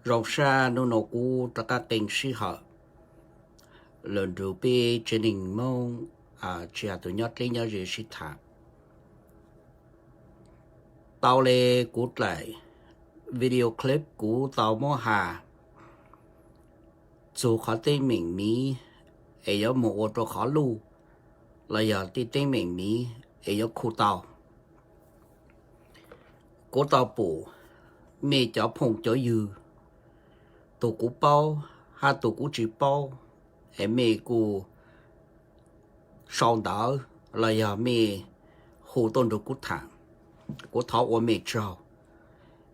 rau sa nó cú tất cả tình sĩ họ lần đầu bê trên đình mông chỉ tụi nhót lên nhớ gì sĩ thả tao lê cú lại video clip của tao mô hà dù khó tên mình mi ấy có một ô tô khó lưu là giờ tên mình mi ấy có khu tàu của tàu bù mẹ cho phong cho dư tụ cú bao hai tụ cú chỉ bao em mẹ cú sau đó là giờ mẹ hồ tôn được cú thẳng cú thọ của mẹ trâu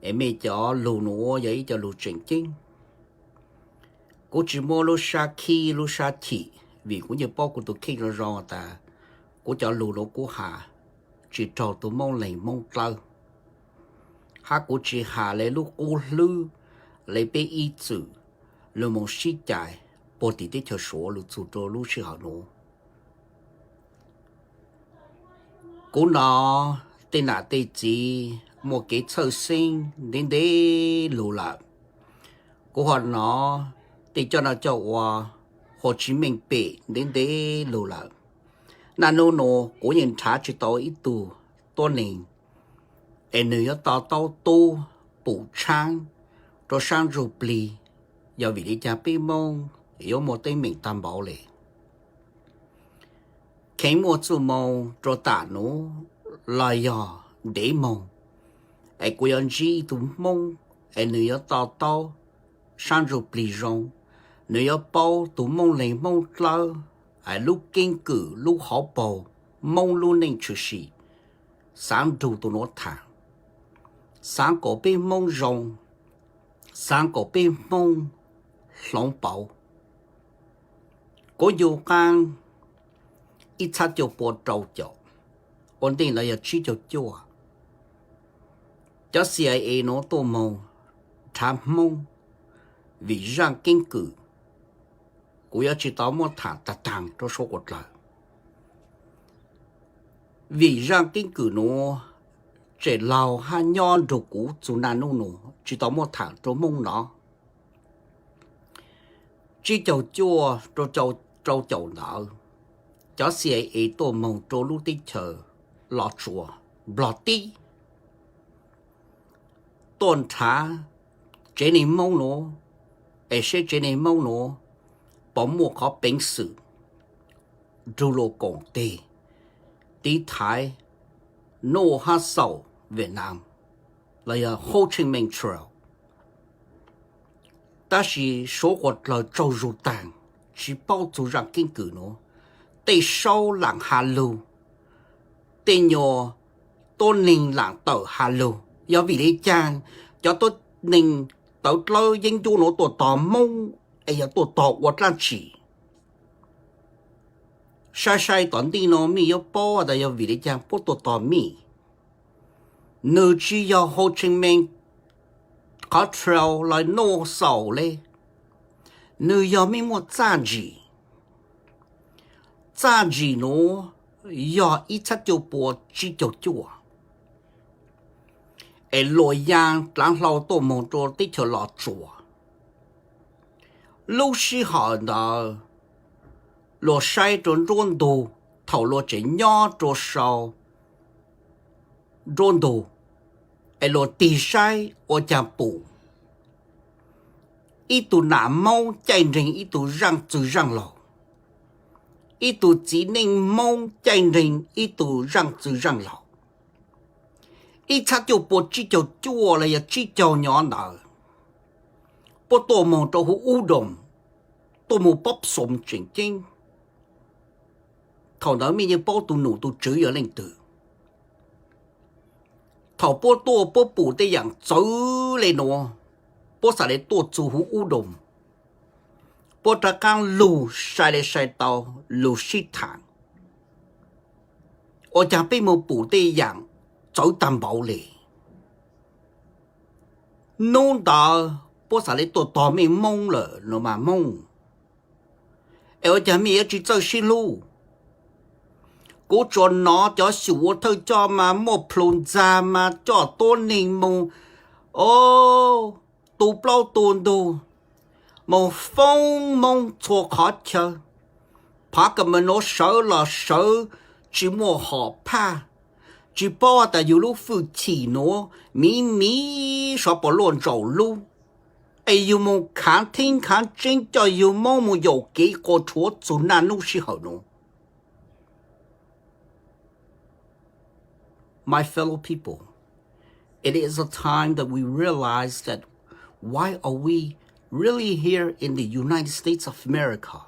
em mẹ cho lù nổ vậy cho lù chỉnh chính cú chỉ mua lù sa khi lù sa thị vì cú như bao cú tụ khi rồi rồi ta cú cho lù nổ cú hà chỉ trâu tụ mong lấy mong trâu ha cú chỉ hà lấy lù cú lư lấy bé ý chữ lù mong sĩ chạy bộ tỷ để cho số lù chủ trò lù sĩ hảo nổ cú nó tên là tên gì một cái sơ sinh đến để lù lại cú họ nó để cho nó cho Hồ Chí Minh bể đến để lù lại nà nô nô cú nhìn trả chỉ tao ít tù tôi nên em nữ tao tao tu bù trang rồi sang rồi bì giờ vì đi cha bê mông yếu một tên mình tam bảo lệ khi một số mông rồi tả nó là giờ để mông ai cũng ăn gì tụi mông em nữ tao tao sang rồi bì rong nữ bao tụi mông lấy mông lơ ai lúc kinh cử lúc họ bầu mông luôn nên chữ sĩ sáng đủ tụi nó thẳng sáng có bên mông rồng sáng có bên mông lòng bảo có nhiều can ít sát cho bộ trâu chậu ổn định là chỉ cho chua cho CIA nó tô mông tham mông vì rằng kinh cử cũng chỉ tao một thằng ta thằng cho số một lần vì rằng kinh cử nó chỉ lao hai nhon đồ cũ chủ nan nô nô chỉ tao một thằng cho mông nó chỉ chầu chua cho chầu nợ cho CIA tô mông cho lúc tí chờ lọ chùa lọ tí tôn thả chế này mông nó ấy sẽ chế này mông nó bỏ mua khó bệnh sự dù lô công tê tí thái nô hát sầu Việt Nam là Hồ Chí Minh Trail ta chỉ số hoạt là trâu rù tàng chỉ bao chủ rằng kinh cử nó tê sâu làng hà lưu tê nhỏ tôn ninh làng tờ hà lưu do vì lý chàng cho tôi ninh tờ lơ danh chú nó tổ tỏ mông ấy là tổ tỏ hoạt là chỉ sai toàn đi nó mi yếu bó là do vì lý chàng bó tổ tỏ mi nữ chỉ do Hồ Chí Minh có trail lại nô sầu lê nữ do mi một giá gì nó do ít chất cho bộ chỉ cho chua ấy lội giang lãng lâu tổ mong cho tích cho lọ chua lúc xí họ đó lọ sai trốn trốn đồ thầu lọ chỉ nhỏ cho sau trốn đồ ấy lọ tì sai ở nhà bù ít tụ nạm mông chạy rình ít tụ răng chữ răng lò ít tụ chỉ nên mông chạy rình ít tụ răng chữ răng lò ít chắc cho bộ chỉ cho chua là chỉ cho nhỏ nở bộ tổ mong cho hữu u đồng tổ mong bóp sống chuyện chính thầu đó mình như bao tụ nụ tụ chữ ở lên từ thầu bộ tổ bộ bù để dạng chữ lên nó bộ xã để tổ chủ hữu u đồng bộ ta càng lù sai để sai tàu lù xí thẳng ở nhà bên một bù để dạng chữ đảm bảo lệ nôn đó bộ xã để tổ tỏ mình mông lợ nó mà mông ở nhà mình chỉ chơi xí lù cố cho nó cho sủa thôi cho mà một plon ra mà cho tôn ninh mông ô tu plau tuôn đu mong phong mong chua khó chờ phá cả mình nó sợ là sợ chỉ mua họ pa chỉ bỏ tại dù lúc phụ chỉ nó mi sợ bỏ luôn trầu lu ai dù mong kháng thiên kháng chính cho dù mong dầu kỹ có chúa chủ nan lúc sĩ hậu nó. My fellow people, it is a time that we realize that why are we really here in the United States of America?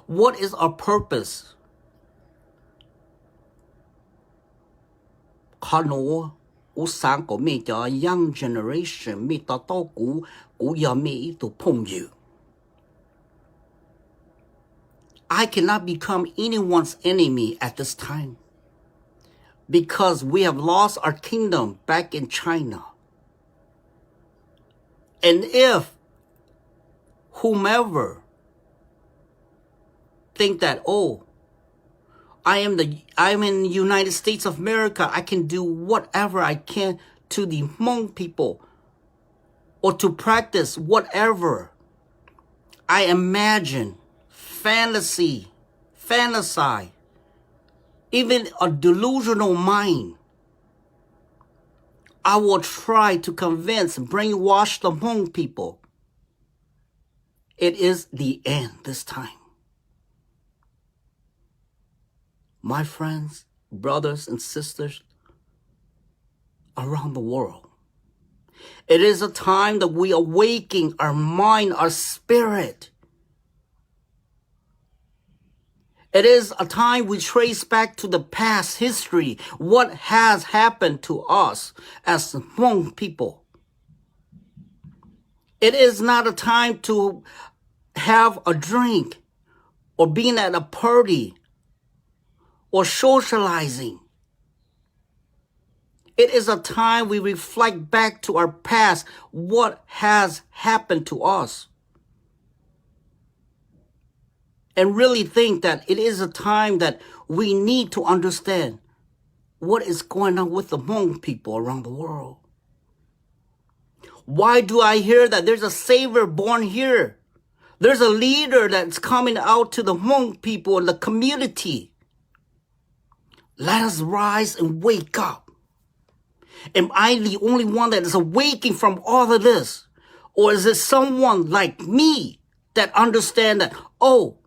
What is our purpose? Khano usang ko me cho young generation me ta to ku ya me to pong you. I cannot become anyone's enemy at this time because we have lost our kingdom back in China. And if whomever think that, oh, I'm in the United States of America, I can do whatever I can to the Hmong people or to practice whatever I imagine, fantasize, even a delusional mind. I will try to convince, brainwash the Hmong people. It is the end this time. My friends, brothers and sisters around the world, it is a time that we awaken our mind, our spirit. It is a time we trace back to the past history, what has happened to us as Hmong people. It is not a time to have a drink or being at a party or socializing. It is a time we reflect back to our past, what has happened to us. And really think that it is a time that we need to understand what is going on with the Hmong people around the world. Why do I hear that there's a savior born here? There's a leader that's coming out to the Hmong people in the community. Let us rise and wake up. Am I the only one that is awaking from all of this? Or is it someone like me that understand that, oh,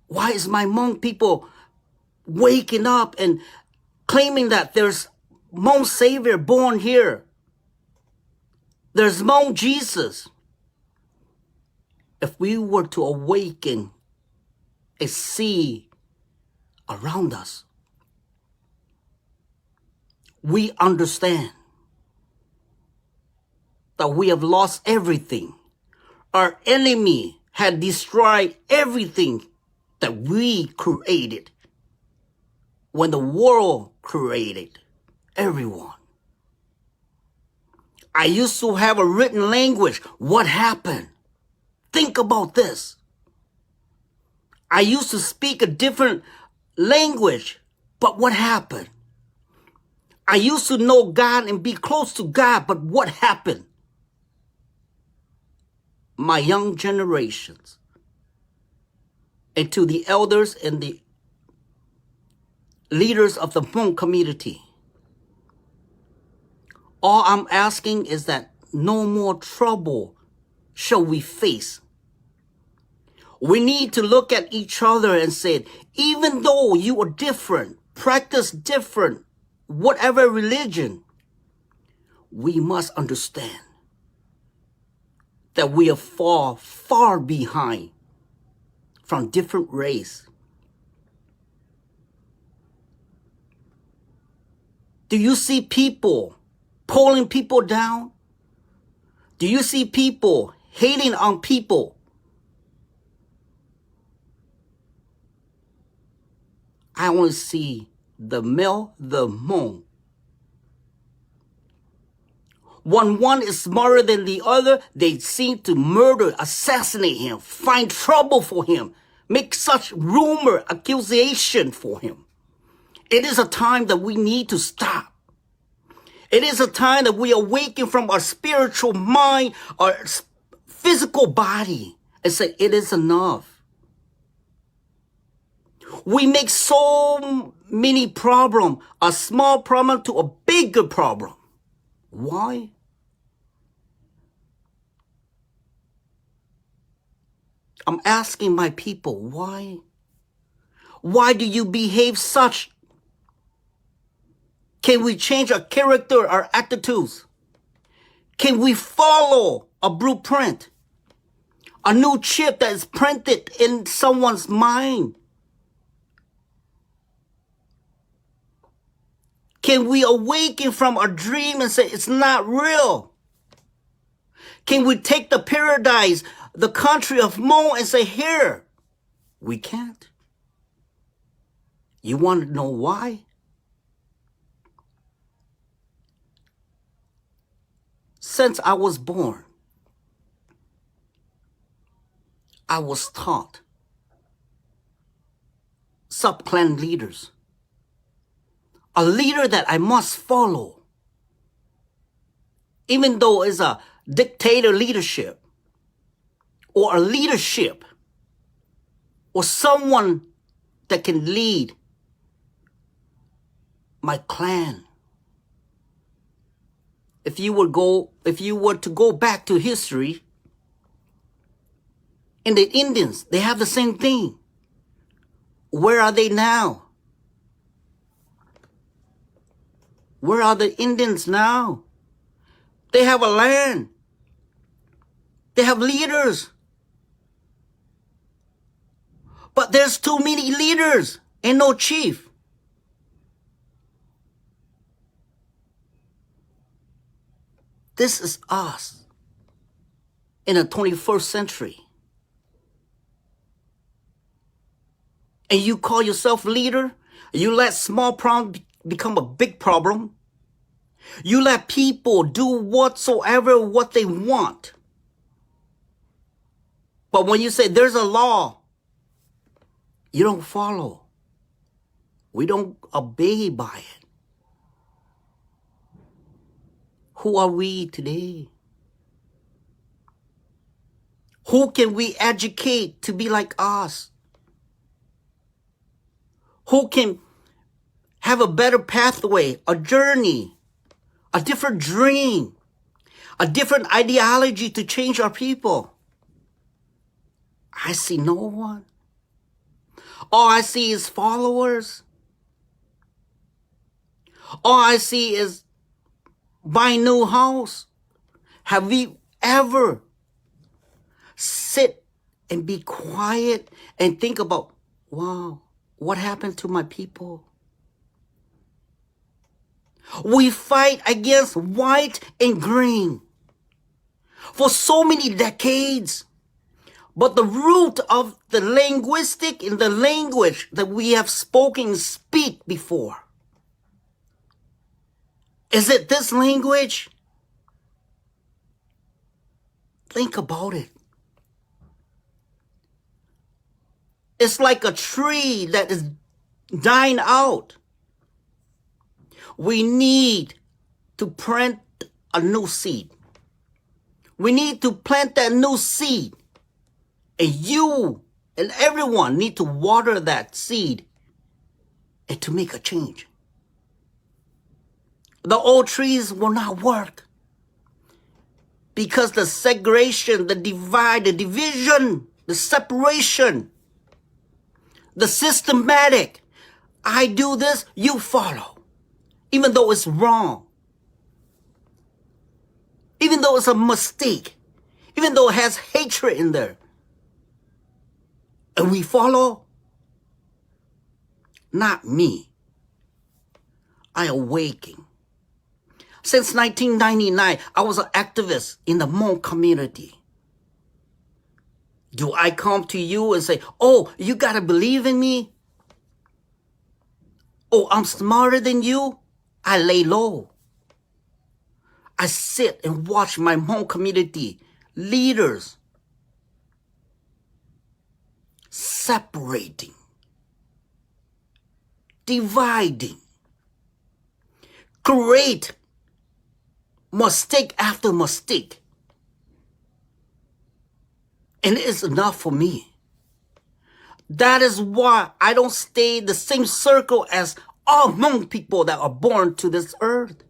why is my Hmong people waking up and claiming that there's Hmong Savior born here? There's Hmong Jesus. If we were to awaken and see around us, we understand that we have lost everything. Our enemy had destroyed everything that we created when the world created everyone. I used to have a written language. What happened? Think about this. I used to speak a different language, but what happened? I used to know God and be close to God, but what happened? My young generations, and to the elders and the leaders of the Hmong community, all I'm asking is that no more trouble shall we face. We need to look at each other and say, even though you are different, practice different, whatever religion, we must understand that we are far behind from different race. Do you see people pulling people down? Do you see people hating on people? I want to see the male, the Hmong. One is smarter than the other. They seem to murder, assassinate him, find trouble for him, make such rumor, accusation for him. It is a time that we need to stop. It is a time that we awaken from our spiritual mind, our physical body, and say, it is enough. We make so many problems, a small problem to a bigger problem. Why? I'm asking my people, why? Why do you behave such? Can we change our character, our attitudes? Can we follow a blueprint? A new chip that is printed in someone's mind? Can we awaken from our dream and say, it's not real? Can we take the paradise, the country of Mo, and say, here? We can't. You want to know why? Since I was born, I was taught sub-clan leaders, a leader that I must follow, even though it's a dictator leadership, or a leadership, or someone that can lead my clan. If you were to go back to history, in the Indians, they have the same thing. Where are they now? Where are the Indians now? They have a land. They have leaders. But there's too many leaders and no chief. This is us in the 21st century. And you call yourself leader? You let small problems become a big problem? You let people do whatsoever what they want? But when you say there's a law, you don't follow. We don't obey by it. Who are we today? Who can we educate to be like us? Who can have a better pathway, a journey, a different dream, a different ideology to change our people? I see no one. All I see is followers. All I see is buy new house. Have we ever sit and be quiet and think about, wow, what happened to my people? We fight against white and green for so many decades. But the root of the linguistic in the language that we have spoken, speak before, is it this language? Think about it. It's like a tree that is dying out. We need to plant a new seed. We need to plant that new seed. And you and everyone need to water that seed and to make a change. The old trees will not work because the segregation, the divide, the division, the separation, the systematic, I do this, you follow, even though it's wrong, even though it's a mistake, even though it has hatred in there. And we follow? Not me. I awaken. Since 1999, I was an activist in the Hmong community. Do I come to you and say, oh, you gotta believe in me? Oh, I'm smarter than you? I lay low. I sit and watch my Hmong community leaders separating, dividing, create mistake after mistake. And it is enough for me. That is why I don't stay in the same circle as all Hmong people that are born to this earth.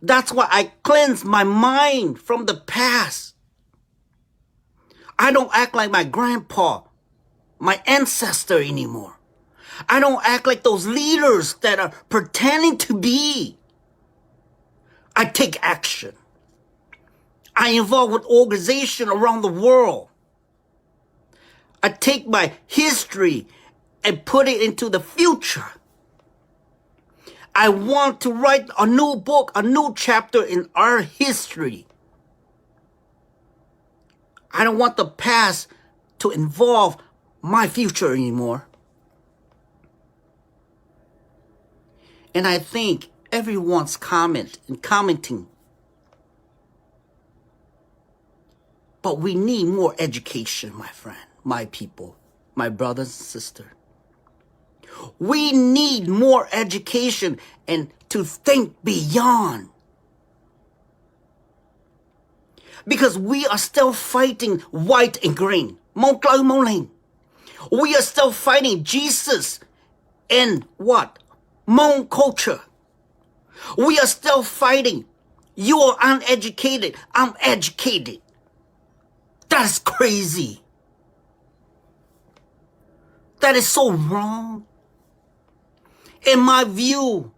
That's why I cleanse my mind from the past. I don't act like my grandpa, my ancestor anymore. I don't act like those leaders that are pretending to be. I take action. I involve with organizations around the world. I take my history and put it into the future. I want to write a new book, a new chapter in our history. I don't want the past to involve my future anymore. And I think everyone's commenting. But we need more education, my friend, my people, my brothers and sisters. We need more education and to think beyond. Because we are still fighting white and green. We are still fighting Jesus and what? Hmong culture. We are still fighting. You are uneducated. I'm educated. That is crazy. That is so wrong. In my view,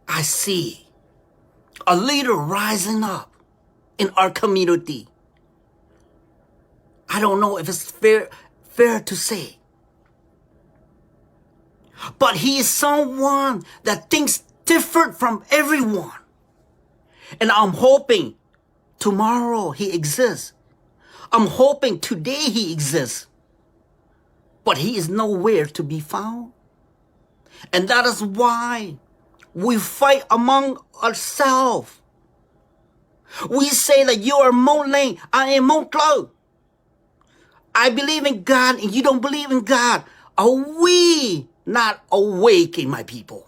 I see a leader rising up in our community. I don't know if it's fair to say. But he is someone that thinks different from everyone. And I'm hoping tomorrow he exists. I'm hoping today he exists. But he is nowhere to be found. And that is why we fight among ourselves. We say that you are Mông Lênh, I am Mông Tlo. I believe in God and you don't believe in God. Are we not awaking, my people?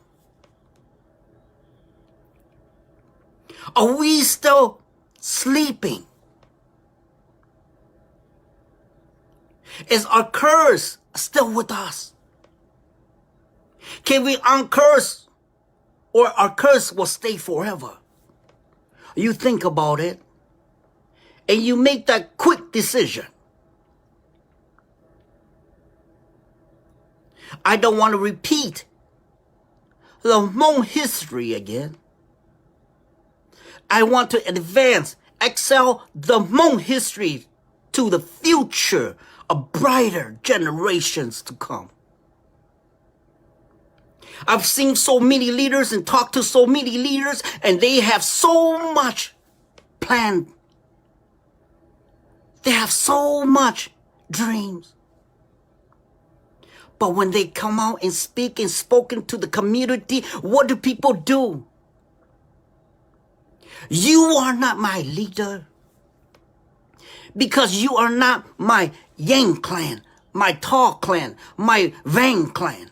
Are we still sleeping? Is our curse still with us? Can we uncurse or our curse will stay forever? You think about it and you make that quick decision. I don't want to repeat the Hmong history again. I want to advance, excel the Hmong history to the future of brighter generations to come. I've seen so many leaders and talked to so many leaders, and they have so much planned. They have so much dreams. But when they come out and speak and spoken to the community, what do people do? You are not my leader. Because you are not my Yang clan, my Thaw clan, my Vang clan.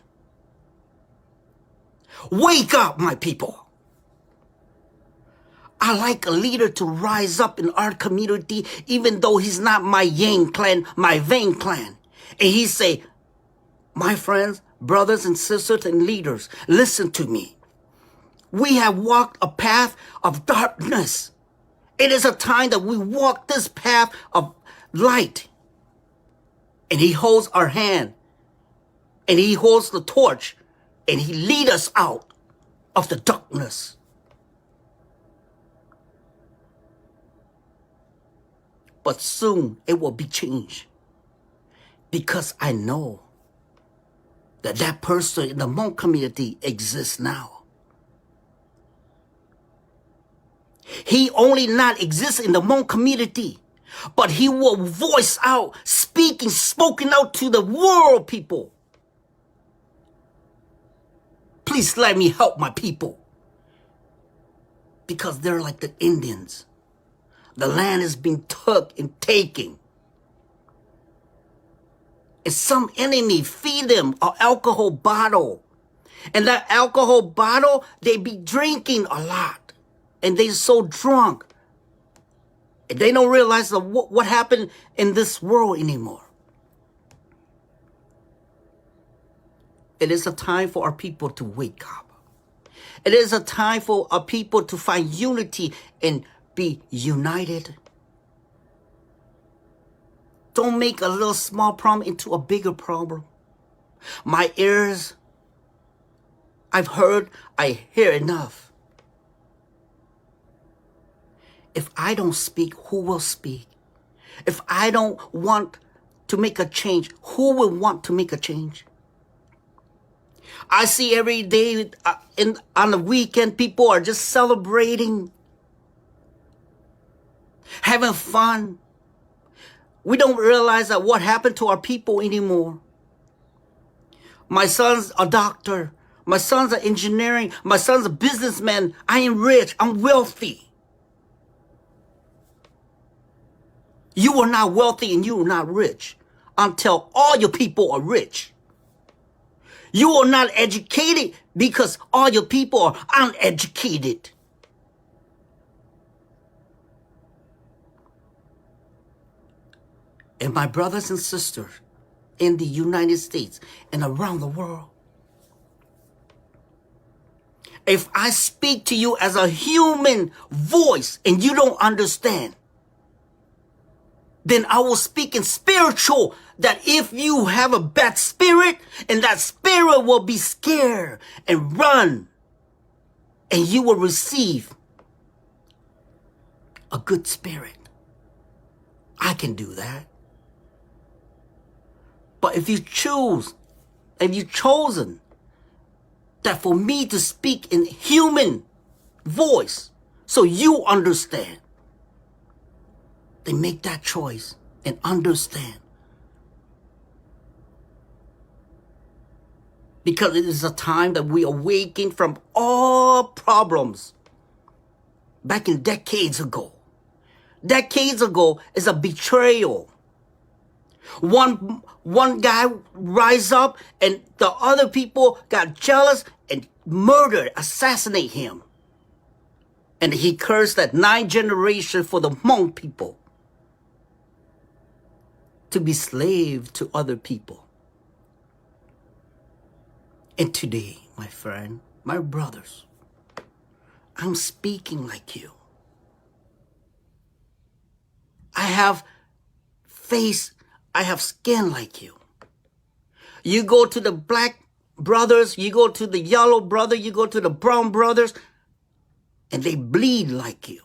Wake up, my people. I like a leader to rise up in our community, even though he's not my Yang clan, my Vang clan. And he say, my friends, brothers and sisters and leaders, listen to me. We have walked a path of darkness. It is a time that we walk this path of light. And he holds our hand. And he holds the torch. And he leads us out of the darkness. But soon it will be changed. Because I know that that person in the Hmong community exists now. He only not exists in the Hmong community, but he will voice out, spoken out to the world, people. Please let me help my people. Because they're like the Indians. The land is being took and taken. And some enemy feed them an alcohol bottle. And that alcohol bottle, they be drinking a lot. And they so drunk. And they don't realize what happened in this world anymore. It is a time for our people to wake up. It is a time for our people to find unity and be united. Don't make a little small problem into a bigger problem. My ears, I've heard, I hear enough. If I don't speak, who will speak? If I don't want to make a change, who will want to make a change? I see every day on the weekend, people are just celebrating, having fun. We don't realize that what happened to our people anymore. My son's a doctor. My son's an engineering. My son's a businessman. I am rich. I'm wealthy. You are not wealthy and you are not rich until all your people are rich. You are not educated because all your people are uneducated. And my brothers and sisters in the United States and around the world, if I speak to you as a human voice and you don't understand, then I will speak in spiritual, that if you have a bad spirit, and that spirit will be scared and run, and you will receive a good spirit. I can do that. But if you've chosen that for me to speak in human voice so you understand, then make that choice and understand. Because it is a time that we awaken from all problems. Back in decades ago is a betrayal. One guy rise up and the other people got jealous and murdered, assassinate him. And he cursed that 9th generation for the Hmong people to be slave to other people. And today, my friend, my brothers, I'm speaking like you. I have face, I have skin like you. You go to the black brothers, you go to the yellow brother, you go to the brown brothers, and they bleed like you.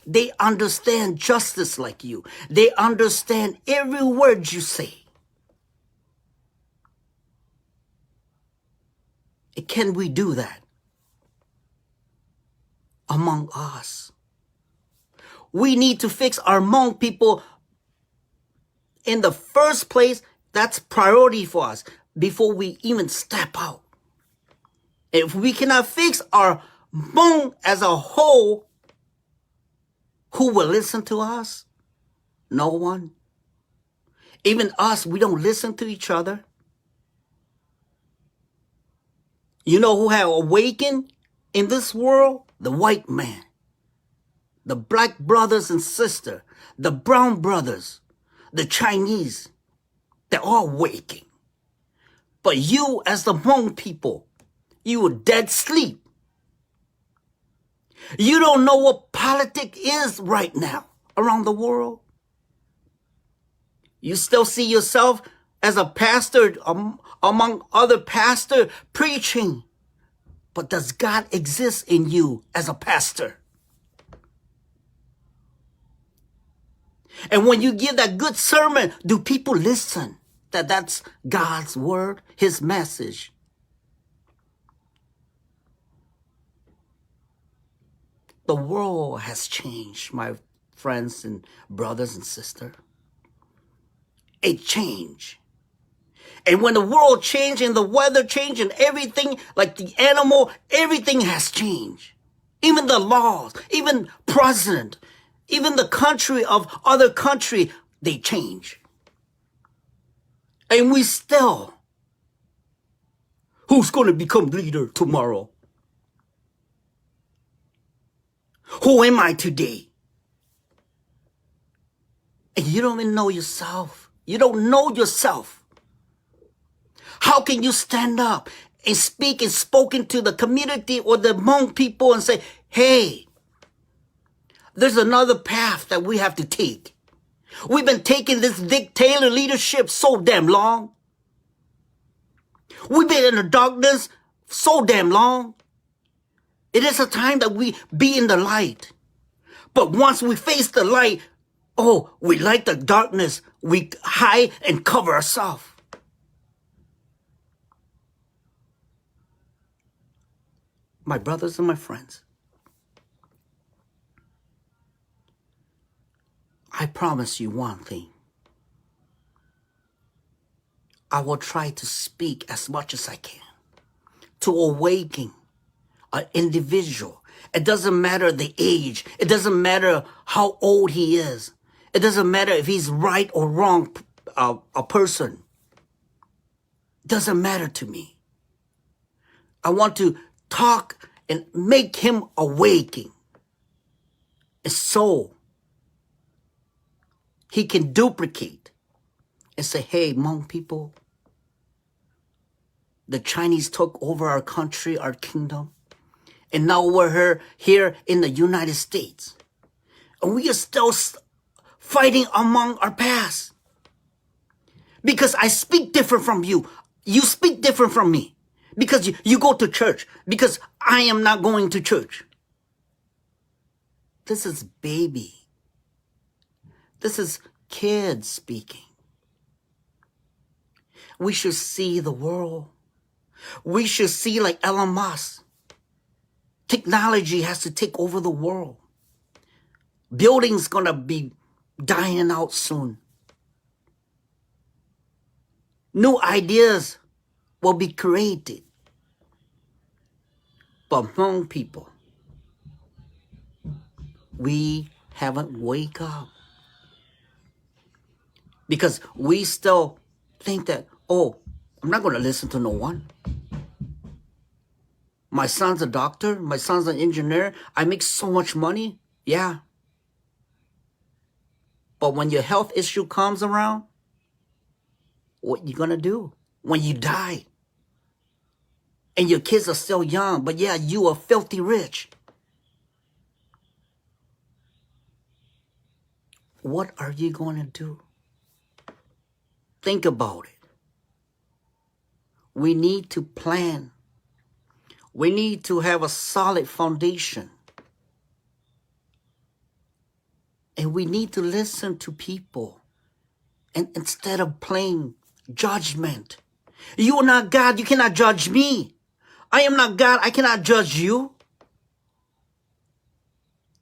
They understand justice like you. They understand every word you say. And can we do that among us? We need to fix our Hmong people in the first place. That's priority for us before we even step out. If we cannot fix our Hmong as a whole, who will listen to us? No one. Even us, we don't listen to each other. You know who have awakened in this world? The white man. The black brothers and sisters. The brown brothers. The Chinese. They're all waking. But you as the Hmong people, you are dead sleep. You don't know what politics is right now around the world. You still see yourself as a pastor among other pastors preaching. But does God exist in you as a pastor? And when you give that good sermon, do people listen? That's God's word, his message. The world has changed, my friends and brothers and sisters. It changed. And when the world changed and the weather changed and everything, like the animal, everything has changed. Even the laws, even president, even the country of other country, they change. And we still, Who's going to become leader tomorrow? Who am I today? And you don't even know yourself. You don't know yourself. How can you stand up and speak and spoken to the community or the Hmong people and say, hey, there's another path that we have to take. We've been taking this dictator leadership so damn long. We've been in the darkness so damn long. It is a time that we be in the light. But once we face the light, oh, we like the darkness. We hide and cover ourselves. My brothers and my friends, I promise you one thing. I will try to speak as much as I can to awaken an individual. It doesn't matter the age. It doesn't matter how old he is. It doesn't matter if he's right or wrong, a person. It doesn't matter to me. I want to talk and make him awaken. And so he can duplicate and say, hey, Hmong people, the Chinese took over our country, our kingdom. And now we're here in the United States. And we are still fighting among our past. Because I speak different from you. You speak different from me. Because you go to church. Because I am not going to church. This is baby. This is kids speaking. We should see the world. We should see like Elon Musk. Technology has to take over the world. Buildings gonna be dying out soon. New ideas will be created. But Hmong people, we haven't wake up. Because we still think that, oh, I'm not going to listen to no one. My son's a doctor. My son's an engineer. I make so much money. Yeah. But when your health issue comes around, what you going to do? When you die. And your kids are still young. But yeah, you are filthy rich. What are you going to do? Think about it. We need to plan. We need to have a solid foundation. And we need to listen to people. And instead of playing judgment. You are not God. You cannot judge me. I am not God. I cannot judge you.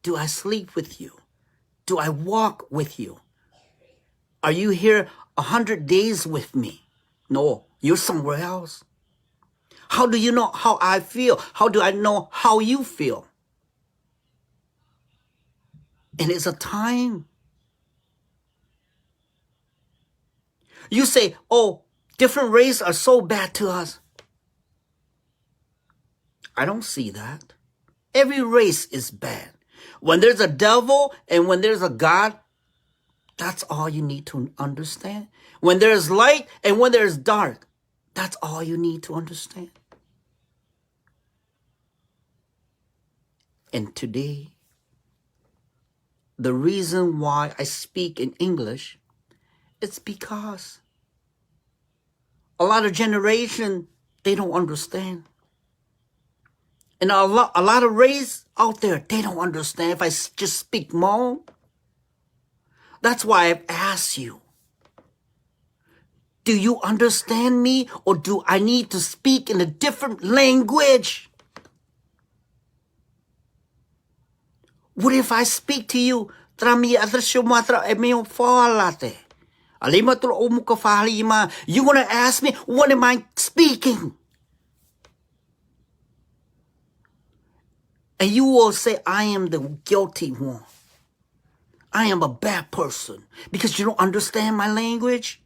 Do I sleep with you? Do I walk with you? Are you here 100 days with me? No, you're somewhere else. How do you know how I feel? How do I know how you feel? And it's a time. You say, oh, different races are so bad to us. I don't see that. Every race is bad. When there's a devil and when there's a God, that's all you need to understand. When there's light and when there's dark, that's all you need to understand. And today, the reason why I speak in English, it's because a lot of generation, they don't understand. And a lot of race out there, they don't understand if I just speak Hmong. That's why I've asked you, do you understand me or do I need to speak in a different language? What if I speak to you? You're going to ask me, what am I speaking? And you will say, I am the guilty one. I am a bad person because you don't understand my language.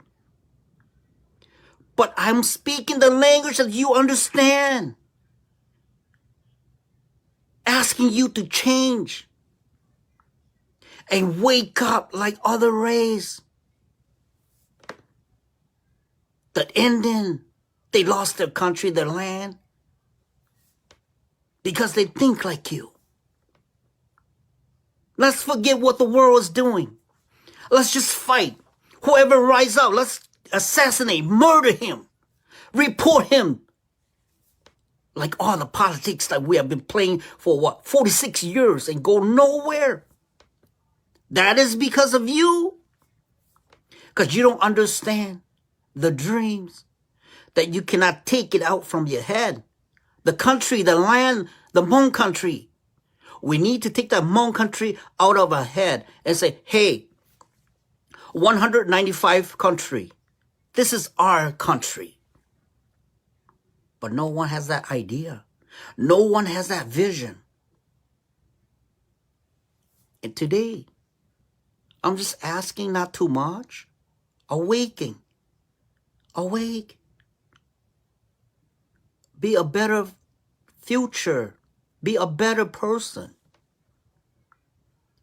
But I'm speaking the language that you understand. Asking you to change and wake up like other race. The Indian, they lost their country, their land, because they think like you. Let's forget what the world is doing. Let's just fight. Whoever rise up, let's assassinate, murder him, report him. Like all the politics that we have been playing for 46 years and go nowhere. That is because of you. Because you don't understand the dreams, that you cannot take it out from your head. The country, the land, the Hmong country. We need to take that Hmong country out of our head and say, hey, 195 country, this is our country. But no one has that idea. No one has that vision. And today, I'm just asking not too much. Awaking. Awake. Be a better future. Be a better person.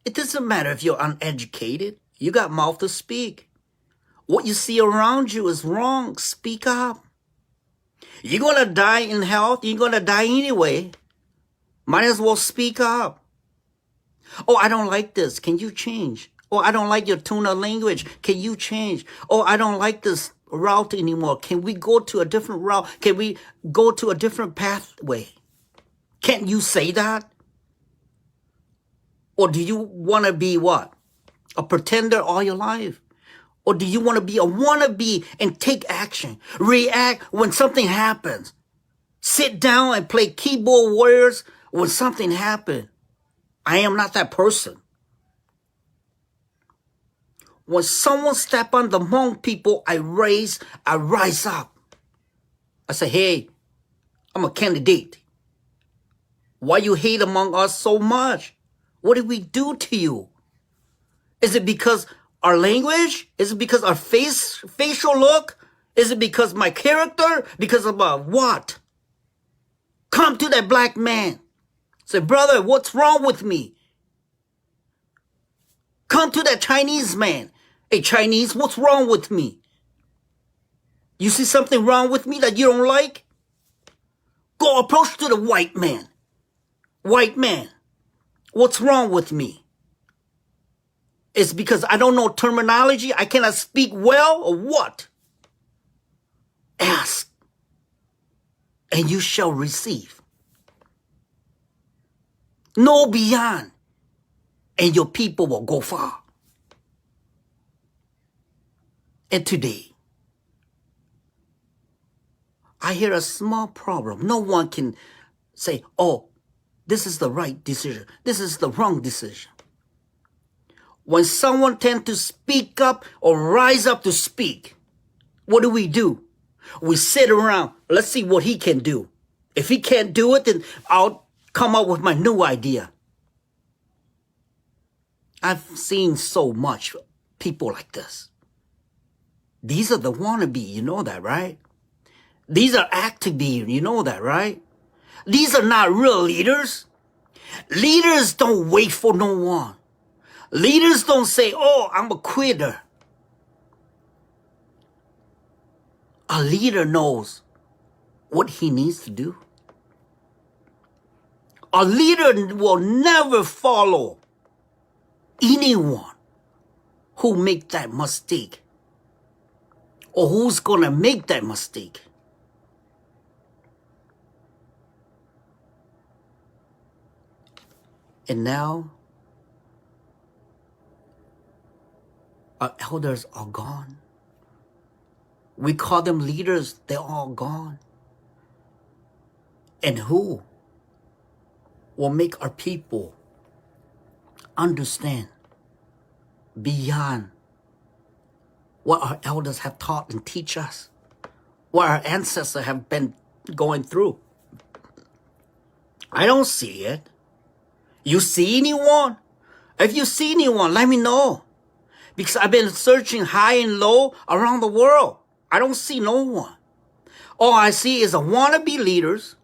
It doesn't matter if you're uneducated. You got mouth to speak. What you see around you is wrong. Speak up. You're going to die in health. You're going to die anyway. Might as well speak up. Oh, I don't like this. Can you change? Oh, I don't like your tuna language. Can you change? Oh, I don't like this route anymore. Can we go to a different route? Can we go to a different pathway? Can't you say that? Or do you want to be what? A pretender all your life? Or do you want to be a wannabe and take action? React when something happens. Sit down and play keyboard warriors when something happens. I am not that person. When someone step on the Hmong people, I rise up. I say, hey, I'm a candidate. Why you hate among us so much? What did we do to you? Is it because our language? Is it because our facial look? Is it because my character? Because of what? Come to that black man. Say, brother, what's wrong with me? Come to that Chinese man. Hey, Chinese, what's wrong with me? You see something wrong with me that you don't like? Go approach to the white man. White man, what's wrong with me? It's because I don't know terminology? I cannot speak well, or what? Ask, and you shall receive. Know beyond, and your people will go far. And today, I hear a small problem. No one can say, oh, this is the right decision. This is the wrong decision. When someone tends to speak up or rise up to speak, what do? We sit around. Let's see what he can do. If he can't do it, then I'll come up with my new idea. I've seen so much people like this. These are the wannabe, you know that, right? These are act to be, you know that, right? These are not real leaders. Leaders don't wait for no one. Leaders don't say, oh, I'm a quitter. A leader knows what he needs to do. A leader will never follow anyone who make that mistake or who's going to make that mistake. And now, our elders are gone. We call them leaders, they're all gone. And who will make our people understand beyond what our elders have taught and teach us, what our ancestors have been going through? I don't see it. You see anyone? If you see anyone, let me know. Because I've been searching high and low around the world. I don't see no one. All I see is a wannabe leaders.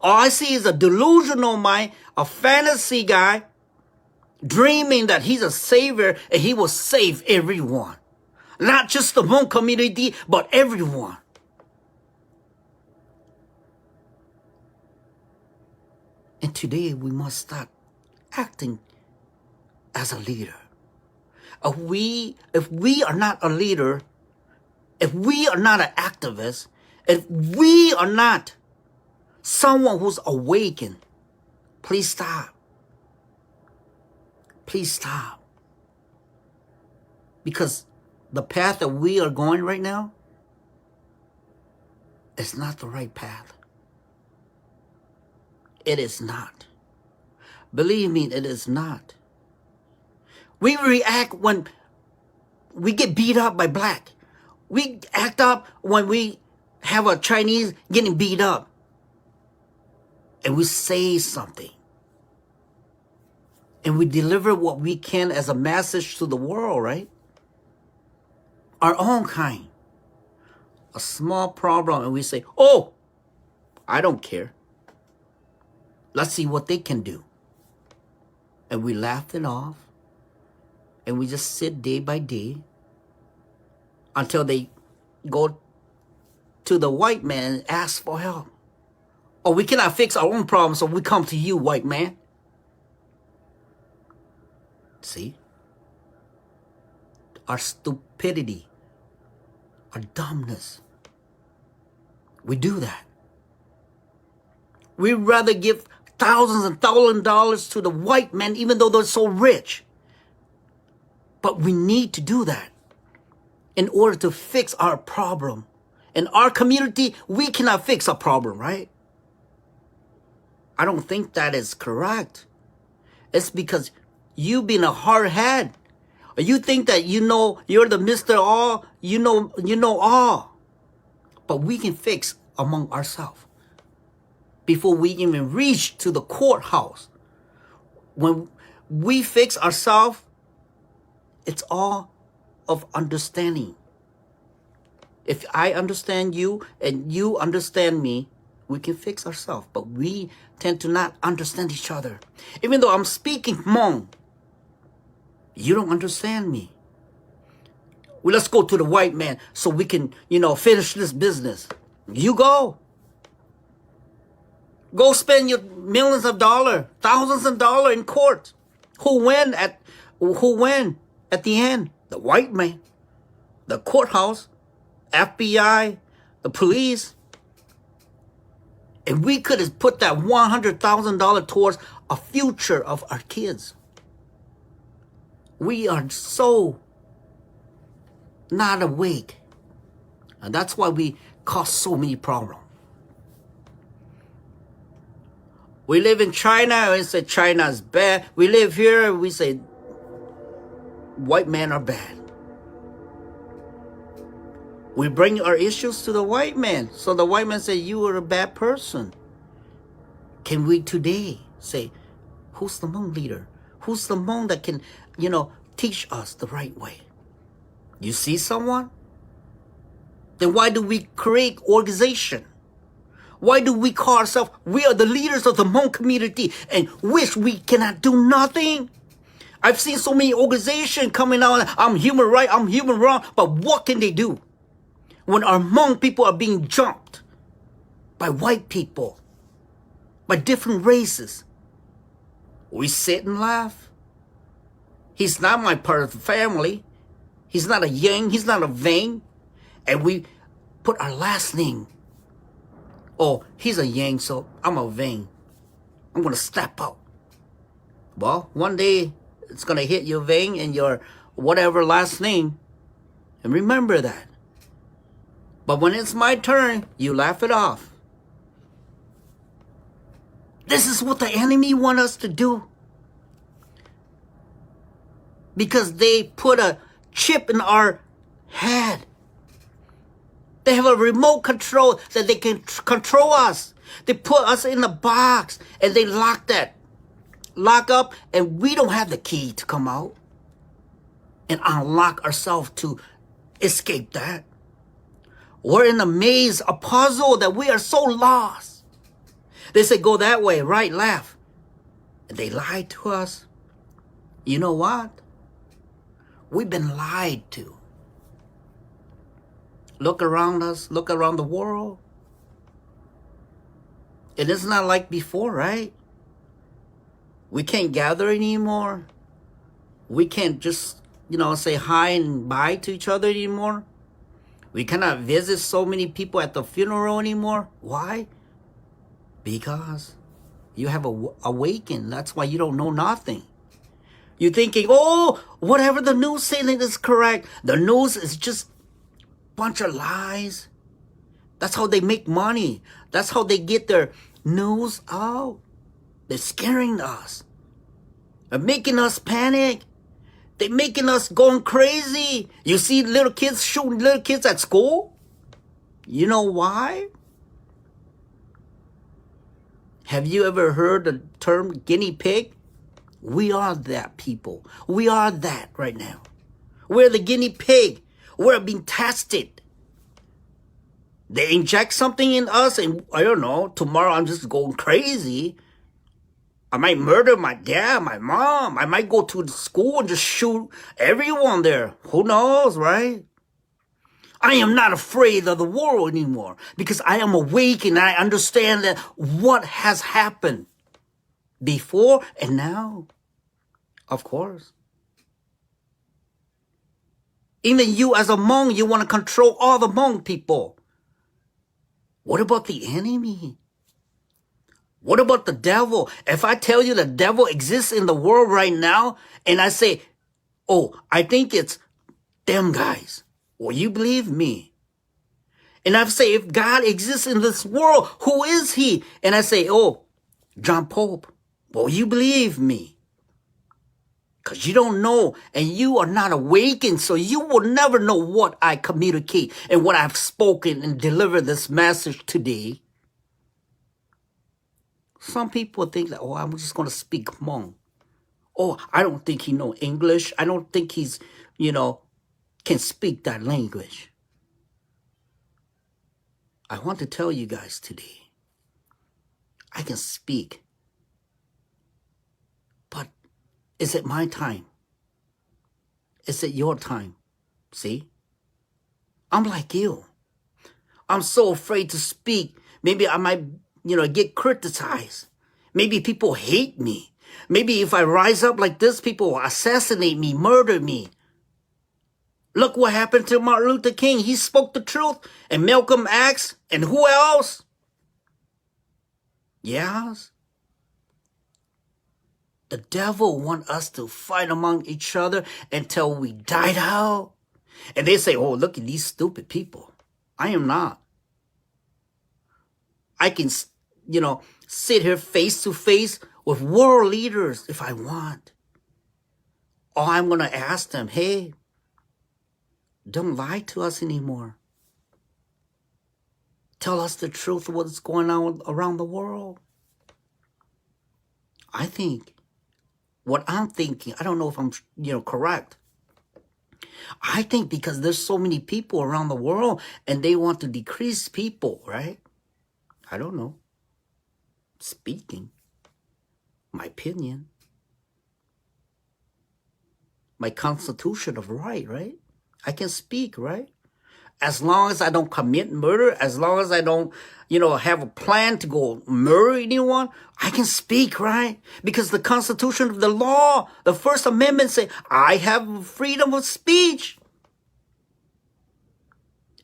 All I see is a delusional mind, a fantasy guy, dreaming that he's a savior and he will save everyone. Not just the Hmong community, but everyone. And today we must start acting as a leader. If we are not a leader, if we are not an activist, if we are not someone who's awakened, please stop. Please stop. Because the path that we are going right now is not the right path. It is not. Believe me, it is not. We react when we get beat up by black. We act up when we have a Chinese getting beat up. And we say something. And we deliver what we can as a message to the world, right? Our own kind. A small problem and we say, oh, I don't care. Let's see what they can do. And we laugh it off. And we just sit day by day until they go to the white man and ask for help. Or we cannot fix our own problems, so we come to you, white man. See? Our stupidity, our dumbness. We do that. We'd rather give thousands and thousands of dollars to the white man, even though they're so rich. But we need to do that in order to fix our problem. In our community, we cannot fix a problem, right? I don't think that is correct. It's because you being a hard head. Or you think that you know you're the Mr. All, you know all. But we can fix among ourselves before we even reach to the courthouse. When we fix ourselves, it's all of understanding. If I understand you and you understand me, we can fix ourselves. But we tend to not understand each other. Even though I'm speaking Hmong, you don't understand me. Well, let's go to the white man so we can, finish this business. You go. Go spend your millions of dollars, thousands of dollars in court. Who win at the end? The white man, the courthouse, FBI, the police. And we could have put that $100,000 towards a future of our kids. We are so not awake. And that's why we cause so many problems. We live in China, we say China is bad. We live here, we say white men are bad. We bring our issues to the white man. So the white man say, you are a bad person. Can we today say, who's the Hmong leader? Who's the Hmong that can, teach us the right way? You see someone? Then why do we create organization? Why do we call ourselves, we are the leaders of the Hmong community and wish we cannot do nothing? I've seen so many organizations coming out, I'm human right, I'm human wrong, but what can they do? When our Hmong people are being jumped by white people, by different races, we sit and laugh. He's not my part of the family. He's not a Yang, he's not a Vang. And we put our last name. Oh, he's a Yang, so I'm a Vang. I'm going to step out. Well, one day it's going to hit your Vang and your whatever last name. And remember that. But when it's my turn, you laugh it off. This is what the enemy want us to do. Because they put a chip in our head. They have a remote control that they can control us. They put us in a box and they lock up, and we don't have the key to come out and unlock ourselves to escape that. We're in a maze, a puzzle that we are so lost. They say, go that way, right, left. And they lied to us. You know what? We've been lied to. Look around us, look around the world. And it's not like before, right? We can't gather anymore. We can't just, say hi and bye to each other anymore. We cannot visit so many people at the funeral anymore. Why? Because you have awakened. That's why you don't know nothing. You're thinking, oh, whatever the news saying is correct. The news is just a bunch of lies. That's how they make money. That's how they get their news out. They're scaring us. They're making us panic. They're making us going crazy. You see little kids shooting little kids at school? You know why? Have you ever heard the term guinea pig? We are that people. We are that right now. We're the guinea pig. We're being tested. They inject something in us and, I don't know, tomorrow I'm just going crazy. I might murder my dad, my mom. I might go to the school and just shoot everyone there. Who knows, right? I am not afraid of the world anymore because I am awake and I understand that what has happened before and now. Of course. Even you as a monk, you want to control all the monk people. What about the enemy? What about the devil? If I tell you the devil exists in the world right now, and I say, oh, I think it's them guys. Well, you believe me. And I say, if God exists in this world, who is he? And I say, oh, John Pope. Well, you believe me. Because you don't know, and you are not awakened, so you will never know what I communicate and what I've spoken and delivered this message today. Some people think that, oh, I'm just going to speak Hmong. Oh, I don't think he knows English. I don't think he's, can speak that language. I want to tell you guys today, I can speak. But is it my time? Is it your time? See? I'm like you. I'm so afraid to speak. Maybe I might, get criticized. Maybe people hate me. Maybe if I rise up like this, people will assassinate me, murder me. Look what happened to Martin Luther King. He spoke the truth. And Malcolm X. And who else? Yes. The devil wants us to fight among each other until we died out. And they say, oh, look at these stupid people. I am not. I can, sit here face to face with world leaders if I want. Or I'm going to ask them, hey, don't lie to us anymore. Tell us the truth of what's going on around the world. I think, what I'm thinking, I don't know if I'm, correct. I think because there's so many people around the world and they want to decrease people, right? I don't know. Speaking. My opinion. My constitution of right? I can speak, right? As long as I don't commit murder, as long as I don't, have a plan to go murder anyone, I can speak, right? Because the Constitution of the law, the First Amendment say, I have freedom of speech.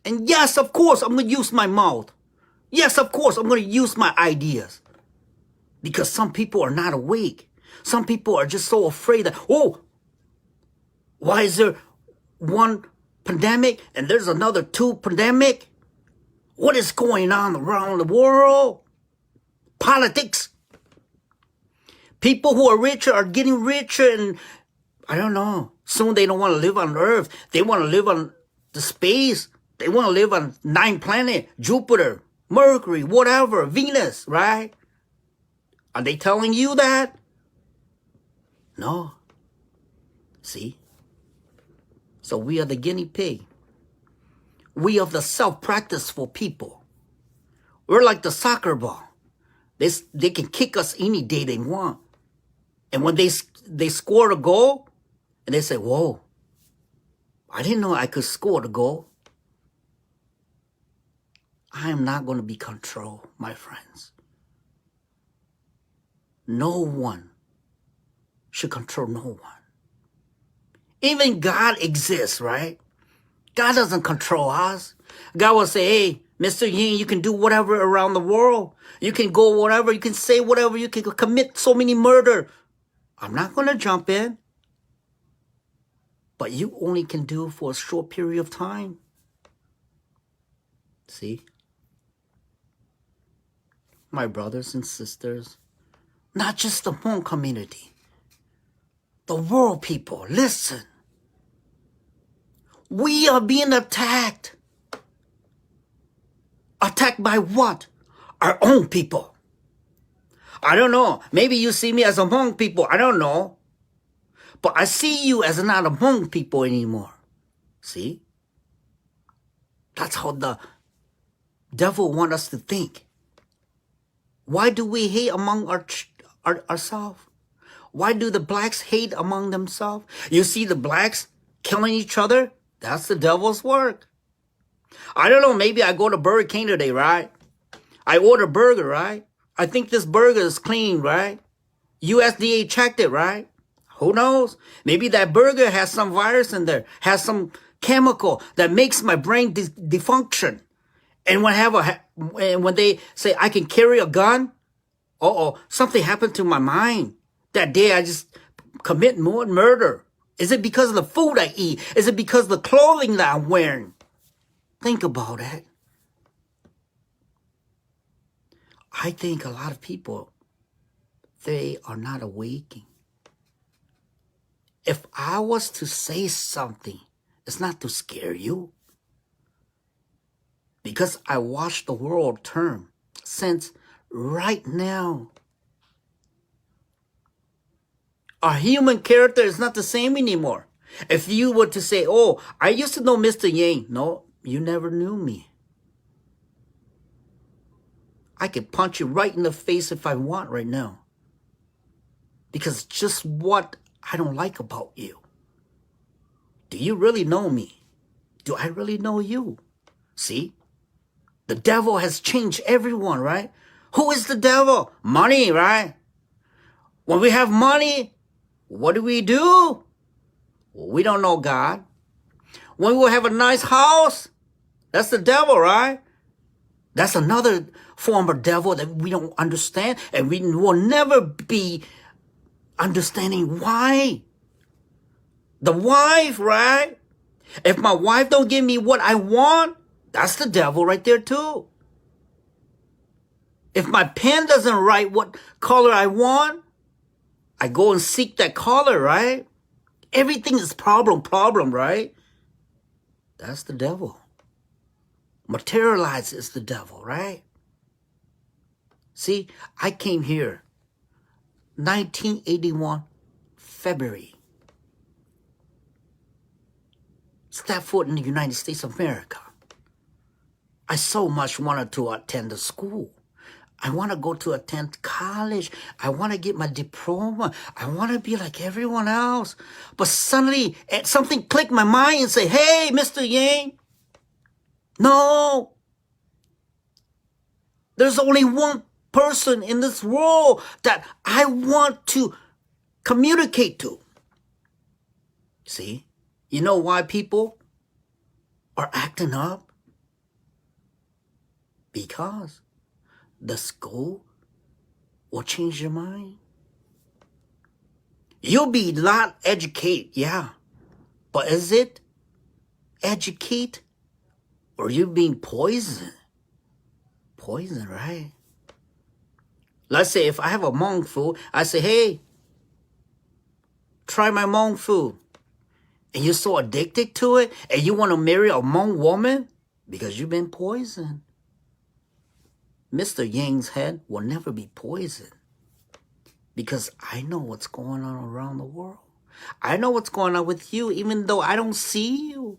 And yes, of course, I'm going to use my mouth. Yes, of course, I'm going to use my ideas. Because some people are not awake. Some people are just so afraid that, oh, why is there one pandemic and there's another 2 pandemic? What is going on around the world? Politics. People who are richer are getting richer and I don't know. Soon they don't want to live on Earth. They want to live on the space. They want to live on 9 planets, Jupiter, Mercury, whatever, Venus, right? Are they telling you that? No. See? So we are the guinea pig. We are the self-practiceful people. We're like the soccer ball. They can kick us any day they want. And when they score a goal, and they say, whoa, I didn't know I could score the goal. I am not going to be controlled, my friends. No one should control no one. Even God exists, right? God doesn't control us. God will say, hey, Mr. Yin, you can do whatever around the world. You can go whatever. You can say whatever. You can commit so many murder. I'm not going to jump in. But you only can do for a short period of time. See? My brothers and sisters, not just the Hmong community, the world people, listen. We are being attacked. Attacked by what? Our own people. I don't know. Maybe you see me as a Hmong people. I don't know. But I see you as not a Hmong people anymore. See? That's how the devil wants us to think. Why do we hate among ourselves? Why do the blacks hate among themselves? You see the blacks killing each other? That's the devil's work. I don't know, maybe I go to Burger King today, right? I order a burger, right? I think this burger is clean, right? USDA checked it, right? Who knows? Maybe that burger has some virus in there, has some chemical that makes my brain defunction. And when they say I can carry a gun, something happened to my mind. That day I just commit more murder. Is it because of the food I eat? Is it because of the clothing that I'm wearing? Think about it. I think a lot of people, they are not awakening. If I was to say something, it's not to scare you. Because I watch the world turn since right now. Our human character is not the same anymore. If you were to say, oh, I used to know Mr. Yang. No, you never knew me. I could punch you right in the face if I want right now. Because just what I don't like about you. Do you really know me? Do I really know you? See? The devil has changed everyone, right? Who is the devil? Money, right? When we have money, what do? Well, we don't know God. When we have a nice house, that's the devil, right? That's another form of devil that we don't understand, and we will never be understanding why. The wife, right? If my wife don't give me what I want, that's the devil right there too. If my pen doesn't write what color I want, I go and seek that color, right? Everything is problem, right? That's the devil. Materialize is the devil, right? See, I came here 1981, February. Step foot in the United States of America. I so much wanted to attend the school. I want to go to attend college. I want to get my diploma. I want to be like everyone else. But suddenly, something clicked my mind and say, hey, Mr. Yang, no. There's only one person in this world that I want to communicate to. See? You know why people are acting up? Because the school will change your mind. You'll be a lot educated, yeah. But is it educate or you being poisoned? Poison, right? Let's say if I have a Hmong food, I say, hey, try my Hmong food. And you're so addicted to it, and you want to marry a Hmong woman because you've been poisoned. Mr. Yang's head will never be poisoned because I know what's going on around the world. I know what's going on with you, even though I don't see you.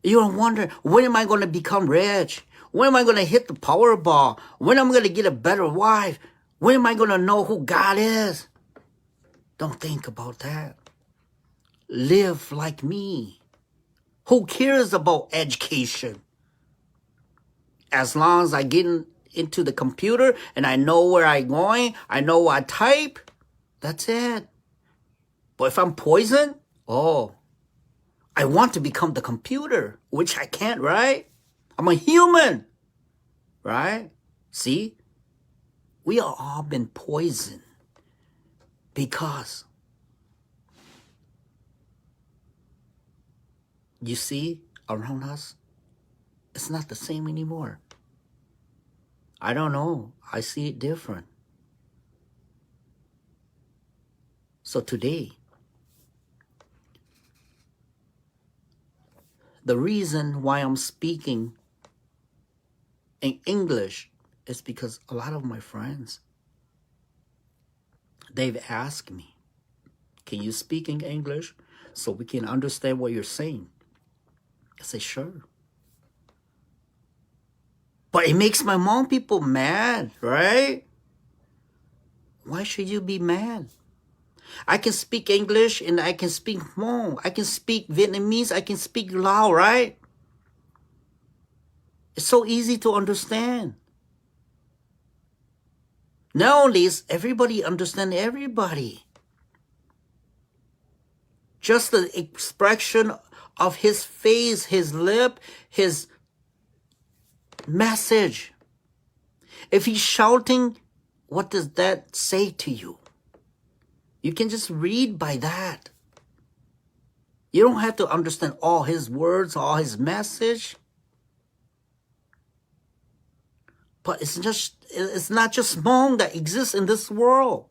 You're wondering, when am I going to become rich? When am I going to hit the Powerball? When am I going to get a better wife? When am I going to know who God is? Don't think about that. Live like me. Who cares about education? As long as I get into the computer and I know where I'm going, I know what I type, that's it. But if I'm poisoned, I want to become the computer, which I can't, right? I'm a human, right? See? We are all been poisoned because you see around us, it's not the same anymore. I don't know. I see it different. So today, the reason why I'm speaking in English is because a lot of my friends, they've asked me, can you speak in English so we can understand what you're saying? I say, sure. But it makes my Hmong people mad, right? Why should you be mad? I can speak English and I can speak Hmong. I can speak Vietnamese. I can speak Lao, right? It's so easy to understand. Not only is everybody understand everybody. Just the expression of his face, his lip, his message. If he's shouting, what does that say to you? You can just read by that. You don't have to understand all his words, all his message. But it's not just Hmong that exists in this world.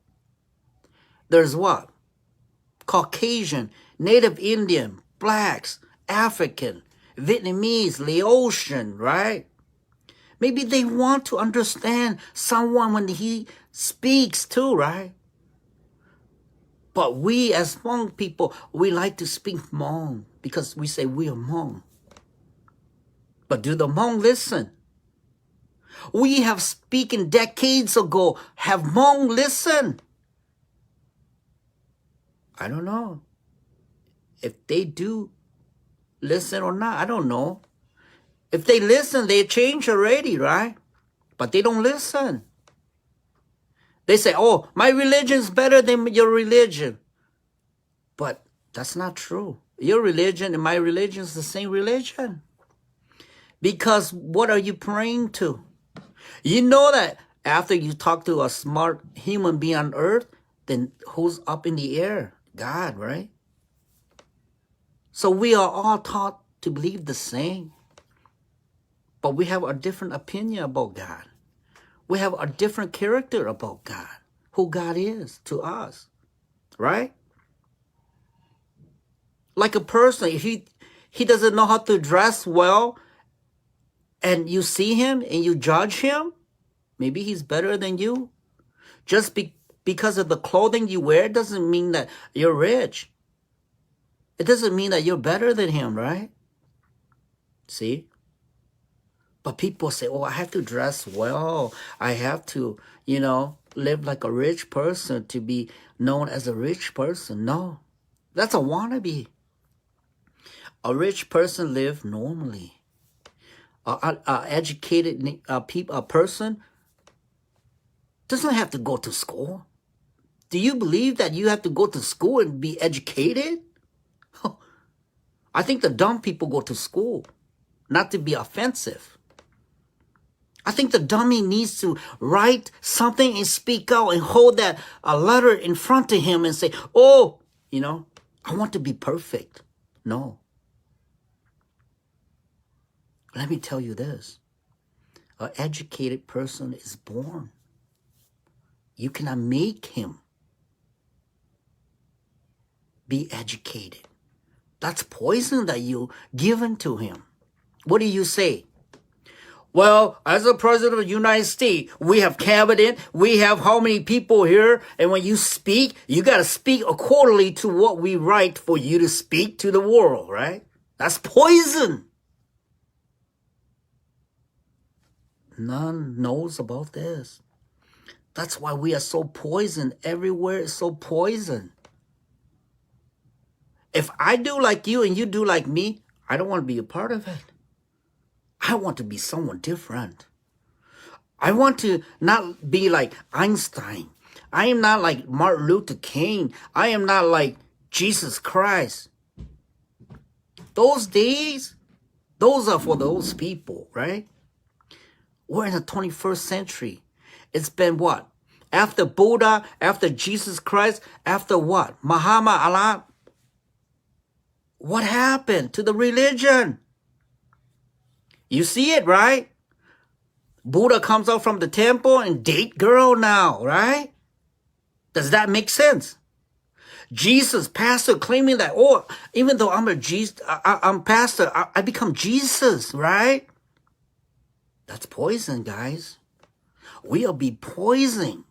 There's what? Caucasian, Native Indian, blacks, African, Vietnamese, Laotian, right? Maybe they want to understand someone when he speaks too, right? But we as Hmong people, we like to speak Hmong because we say we are Hmong. But do the Hmong listen? We have spoken decades ago. Have Hmong listened? I don't know. If they do listen or not, I don't know. If they listen, they change already, right? But they don't listen. They say, oh, my religion is better than your religion. But that's not true. Your religion and my religion is the same religion. Because what are you praying to? You know that after you talk to a smart human being on earth, then who's up in the air? God, right? So we are all taught to believe the same. But we have a different opinion about God. We have a different character about God, who God is to us, right? Like a person, if he doesn't know how to dress well, and you see him and you judge him, maybe he's better than you. Just because of the clothing you wear doesn't mean that you're rich. It doesn't mean that you're better than him, right? See? But people say, oh, I have to dress well. I have to, live like a rich person to be known as a rich person. No, that's a wannabe. A rich person lives normally. An educated person doesn't have to go to school. Do you believe that you have to go to school and be educated? I think the dumb people go to school, not to be offensive. I think the dummy needs to write something and speak out and hold that a letter in front of him and say, oh, I want to be perfect. No. Let me tell you this. An educated person is born. You cannot make him be educated. That's poison that you given to him. What do you say? Well, as the president of the United States, we have cabinet, we have how many people here, and when you speak, you got to speak accordingly to what we write for you to speak to the world, right? That's poison. None knows about this. That's why we are so poisoned. Everywhere is so poisoned. If I do like you and you do like me, I don't want to be a part of it. I want to be someone different. I want to not be like Einstein. I am not like Martin Luther King. I am not like Jesus Christ. Those days, those are for those people, right? We're in the 21st century. It's been what? After Buddha, after Jesus Christ, after what? Muhammad Allah. What happened to the religion? You see it, right? Buddha comes out from the temple and date girl now, right? Does that make sense? Jesus, pastor, claiming that, oh, even though I'm a Jesus, I'm pastor, I become Jesus, right? That's poison, guys. We'll be poisoned.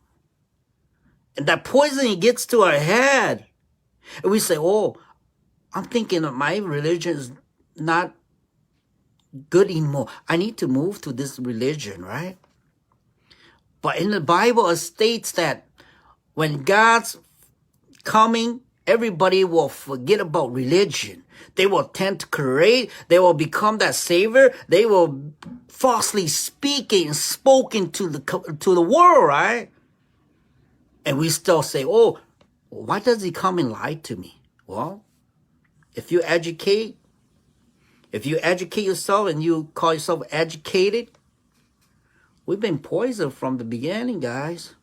And that poison gets to our head. And we say, oh, I'm thinking that my religion is not good anymore. I need to move to this religion, right? But in the Bible, it states that when God's coming, everybody will forget about religion. They will tend to create. They will become that savior. They will falsely speaking and spoken to the world, right? And we still say, oh, why does he come and lie to me? Well, if you educate yourself and you call yourself educated, we've been poisoned from the beginning, guys.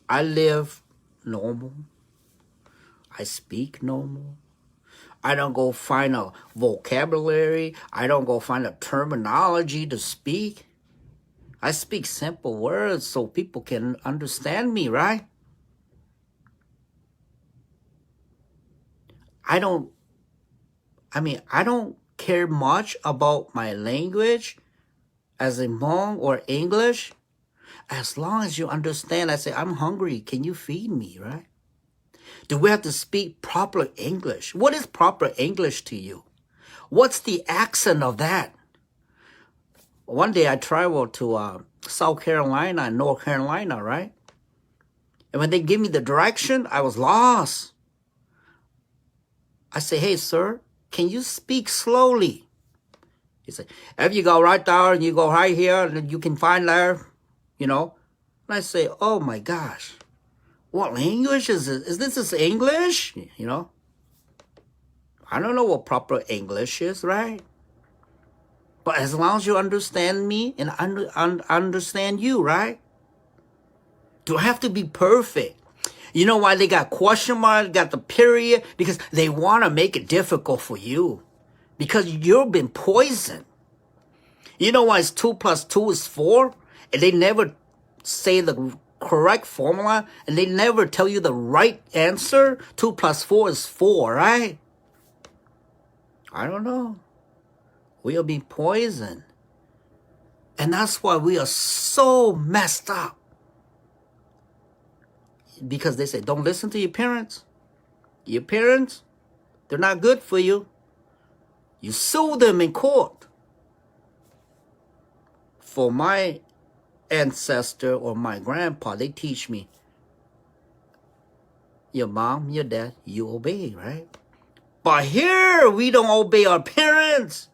I live normal. I speak normal. I don't go find a vocabulary. I don't go find a terminology to speak. I speak simple words so people can understand me, right? I don't care much about my language as a Hmong or English. As long as you understand, I say, I'm hungry. Can you feed me, right? Do we have to speak proper English? What is proper English to you? What's the accent of that? One day I traveled to South Carolina and North Carolina, right? And when they give me the direction, I was lost. I say, hey, sir, can you speak slowly? He said, if you go right there and you go right here, and you can find there, you know. And I say, oh my gosh, what language is this? Is this English? You know, I don't know what proper English is, right? But as long as you understand me and understand you, right? Do I have to be perfect? You know why they got question mark, got the period? Because they want to make it difficult for you. Because you've been poisoned. You know why it's 2 plus 2 is 4? And they never say the correct formula. And they never tell you the right answer. 2 plus 4 is 4, right? I don't know. We'll be poisoned. And that's why we are so messed up. Because they say, don't listen to your parents. Your parents, they're not good for you. You sue them in court. For my ancestor or my grandpa, they teach me, your mom, your dad, you obey, right? But here, we don't obey our parents.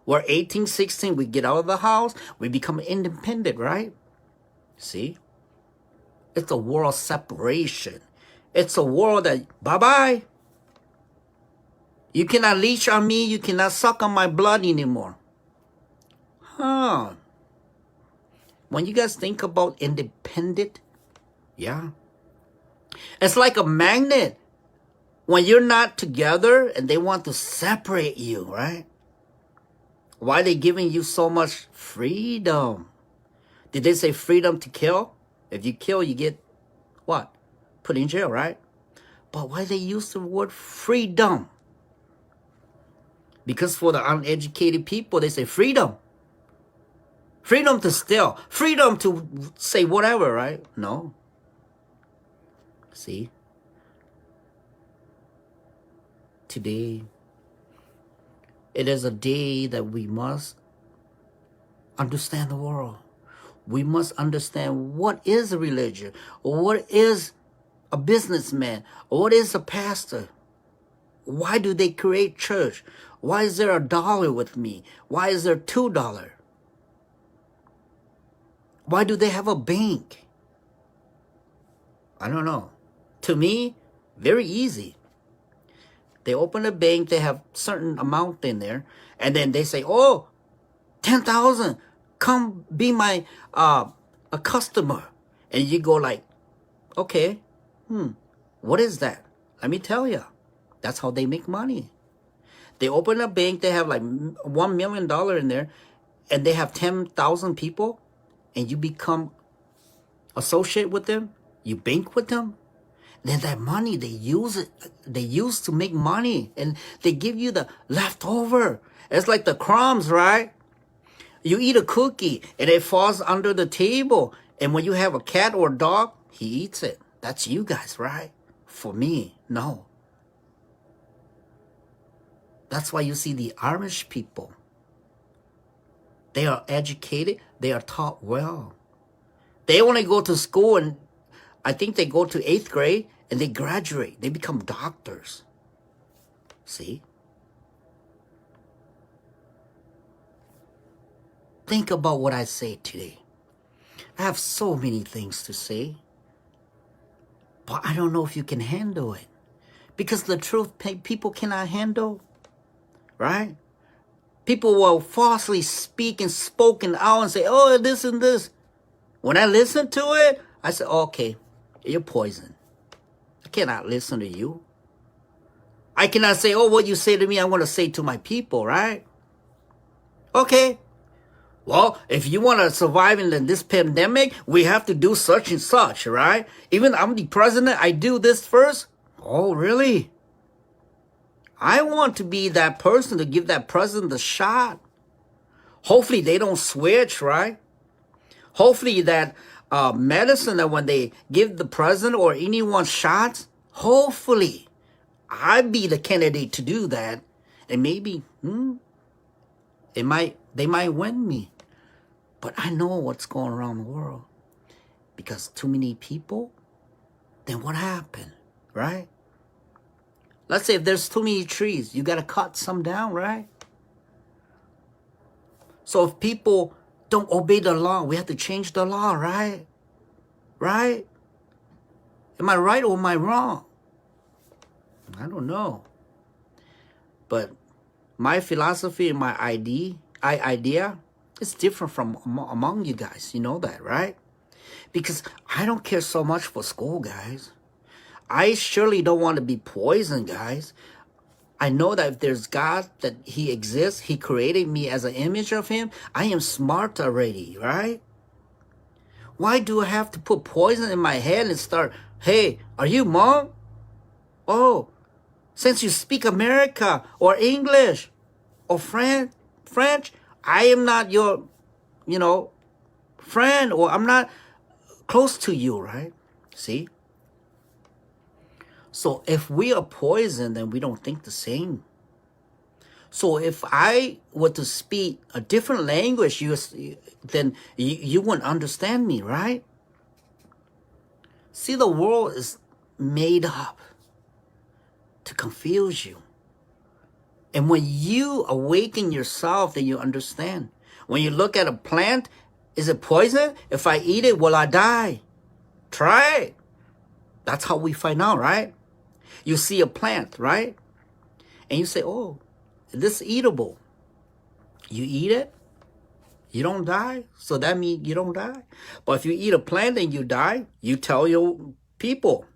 We're 18, 16, we get out of the house, we become independent, right? See? It's a world separation. It's a world that, bye-bye. You cannot leech on me. You cannot suck on my blood anymore. Huh. When you guys think about independent, yeah. It's like a magnet. When you're not together and they want to separate you, right? Why are they giving you so much freedom? Did they say freedom to kill? If you kill, you get what? Put in jail, right? But why they use the word freedom? Because for the uneducated people, they say freedom. Freedom to steal. Freedom to say whatever, right? No. See? Today, it is a day that we must understand the world. We must understand what is a religion, or what is a businessman, or what is a pastor. Why do they create church? Why is there $1 with me? Why is there $2? Why do they have a bank? I don't know. To me, very easy. They open a bank, they have certain amount in there, and then they say, oh, 10,000, come be my a customer. And you go like, okay, what is that? Let me tell you. That's how they make money. They open a bank, they have like $1 million in there, and they have 10,000 people, and you become associate with them, you bank with them, then that money, they use to make money, and they give you the leftover. It's like the crumbs, right? You eat a cookie, and it falls under the table, and when you have a cat or a dog, he eats it. That's you guys, right? For me, no. That's why you see the Irish people. They are educated. They are taught well. They only go to school, and I think they go to 8th grade, and they graduate. They become doctors. See? Think about what I say today. I have so many things to say, but I don't know if you can handle it. Because the truth, people cannot handle. Right? People will falsely speak and spoken out and say, oh, this and this. When I listen to it, I say, okay, you're poison. I cannot listen to you. I cannot say, oh, what you say to me, I want to say to my people, right? Okay. Well, if you want to survive in this pandemic, we have to do such and such, right? Even I'm the president, I do this first. Oh, really? I want to be that person to give that president the shot. Hopefully they don't switch, right? Hopefully that medicine that when they give the president or anyone shots, hopefully I'd be the candidate to do that. And maybe they might win me. But I know what's going around the world. Because too many people, then what happened, right? Let's say if there's too many trees, you got to cut some down, right? So if people don't obey the law, we have to change the law, right? Right? Am I right or am I wrong? I don't know. But my philosophy and my idea is different from among you guys. You know that, right? Because I don't care so much for school, guys. I surely don't want to be poisoned, guys. I know that if there's God, that he exists, he created me as an image of him. I am smart already, right? Why do I have to put poison in my head and start, hey, are you Hmong? Oh, since you speak America or English or French, I am not your, friend, or I'm not close to you, right? See? So if we are poisoned, then we don't think the same. So if I were to speak a different language, then you wouldn't understand me, right? See, the world is made up to confuse you. And when you awaken yourself, then you understand. When you look at a plant, is it poison? If I eat it, will I die? Try it. That's how we find out, right? You see a plant, right? And you say, oh, this is eatable. You eat it, you don't die. So that means you don't die. But if you eat a plant and you die, you tell your people,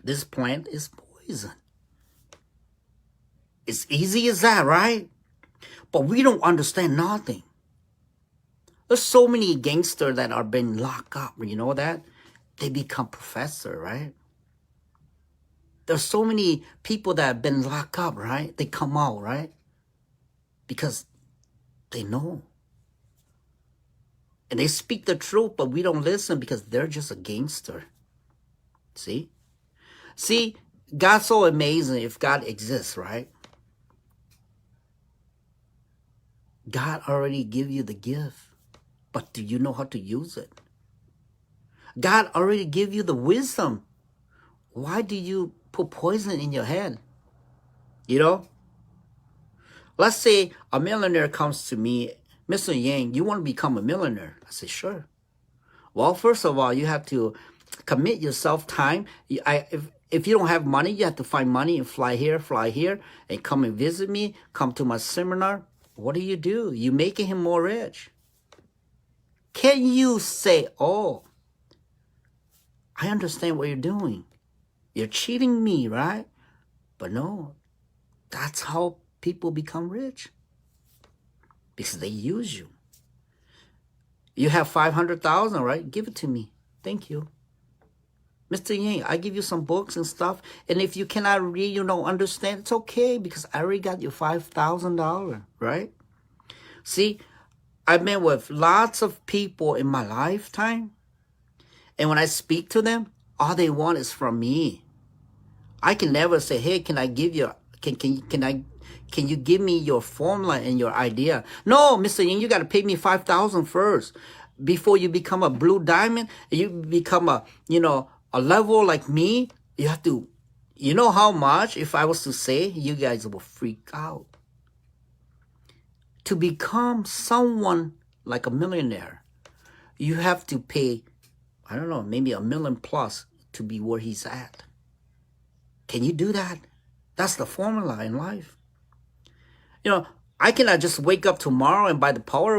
this plant is poison. It's easy as that, right? But we don't understand nothing. There's so many gangsters that are being locked up. You know that? They become professor, right? There's so many people that have been locked up, right? They come out, right? Because they know. And they speak the truth, but we don't listen because they're just a gangster. See? See, God's so amazing if God exists, right? God already give you the gift. But do you know how to use it? God already gave you the wisdom. Why do you put poison in your head? You know? Let's say a millionaire comes to me, Mr. Yang, you want to become a millionaire? I say, sure. Well, first of all, you have to commit yourself time. If you don't have money, you have to find money and fly here, and come and visit me, come to my seminar. What do? You making him more rich. Can you say, oh, I understand what you're doing. You're cheating me, right? But no, that's how people become rich. Because they use you. You have 500,000, right? Give it to me. Thank you. Mr. Yang, I give you some books and stuff. And if you cannot read, you don't understand, it's okay because I already got you $5,000, right? See, I've been with lots of people in my lifetime. And when I speak to them, all they want is from me. I can never say, hey, can I give you, can you give me your formula and your idea? No, Mr. Yang, you got to pay me $5,000 first before you become a blue diamond. You become a level like me. You have to, you know how much, if I was to say, you guys will freak out. To become someone like a millionaire, you have to pay, I don't know, maybe $1 million plus to be where he's at. Can you do that? That's the formula in life. I cannot just wake up tomorrow and buy the power